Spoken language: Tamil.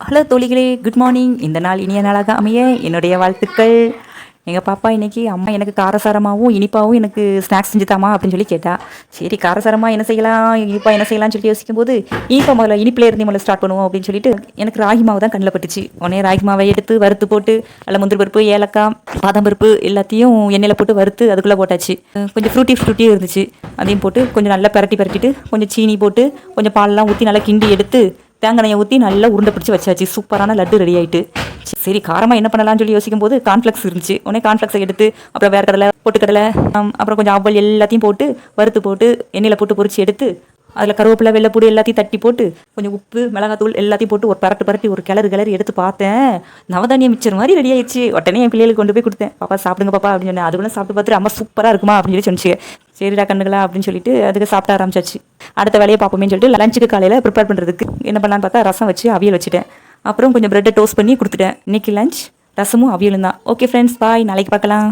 ஹலோ தோழிகளே, குட் மார்னிங். இந்த நாள் இனிய நாளாக அமைய என்னுடைய வாழ்த்துக்கள். எங்கள் பாப்பா இன்னைக்கு அம்மா எனக்கு காரசாரமாகவும் இனிப்பாகவும் எனக்கு ஸ்நாக்ஸ் செஞ்சுதாமா அப்படின்னு சொல்லி கேட்டா. சரி, காரசாரமாக என்ன செய்யலாம், இனிப்பா என்ன செய்யலாம்னு சொல்லி யோசிக்கும்போது இனிப்பா முதல்ல இனிப்பிலே இருந்து முதல்ல ஸ்டார்ட் பண்ணுவோம் அப்படின்னு சொல்லிட்டு எனக்கு ராகி மாவு தான் கண்ணில் பட்டுச்சு. உடனே ராகி மாவை எடுத்து வறுத்து போட்டு அதில் முந்திரி பருப்பு, ஏலக்காய், பாதாம் பருப்பு எல்லாத்தையும் எண்ணெயில் போட்டு வறுத்து அதுக்குள்ளே போட்டாச்சு. கொஞ்சம் ஃப்ரூட்டியும் இருந்துச்சு, அதையும் போட்டு கொஞ்சம் நல்லா பரட்டிட்டு கொஞ்சம் சீனி போட்டு கொஞ்சம் பாலெலாம் ஊற்றி நல்லா கிண்டி எடுத்து தேங்காயை ஊற்றி நல்லா உருண்டை பிடிச்சி வச்சாச்சு. சூப்பரான லட்டு ரெடி ஆகிட்டு. சரி, காரமாக என்ன பண்ணலாம்னு சொல்லி யோசிக்கும் போது கார்ன்ஃப்ளெக்ஸ் இருந்துச்சு. உடனே கார்ன்ஃப்ளெக்ஸை எடுத்து அப்புறம் வேறு கடலை, பொட்டுக்கடலை, அப்புறம் கொஞ்சம் அவல் எல்லாத்தையும் போட்டு வறுத்து போட்டு எண்ணெயில் போட்டு பொரிச்சு எடுத்து அதில் கருவேப்பிலை, வெள்ளைப்பூடு எல்லாத்தையும் தட்டி போட்டு கொஞ்சம் உப்பு, மிளகாத்தூள் எல்லாத்தையும் போட்டு ஒரு பரட்டி ஒரு கிளறி எடுத்து பார்த்தேன். நவதானியம் மிச்சர் மாதிரி ரெடி ஆயிடுச்சு. உடனே என் பிள்ளைகளுக்கு கொண்டு போய் கொடுத்தேன். பாப்பா சாப்பிடுங்க பாப்பா அப்படின்னு சொன்னேன். அதுக்குள்ள சாப்பிட்டு பார்த்துட்டு அம்மா சூப்பராக இருக்குமா அப்படின்னு சொல்லி சொன்னிச்சு. சரிடா கண்ணுங்களா அப்படின்னு சொல்லிட்டு அதுக்கு சாப்பிட ஆரம்பிச்சாச்சு. அடுத்த வேலையை பார்ப்போமேன்னு சொல்லிட்டு லஞ்சுக்கு காலையில் ப்ரிப்பேர் பண்ணுறதுக்கு என்ன பண்ணலான்னு பார்த்தா ரசம் வச்சு அவியல் வச்சுட்டேன். அப்புறம் கொஞ்சம் ப்ரெட்டை டோஸ்ட் பண்ணி கொடுத்துட்டேன். இன்னைக்கு லஞ்ச் ரசமும் அவியலும் தான். ஓகே ஃப்ரெண்ட்ஸ், பாய். நாளைக்கு பார்க்கலாம்.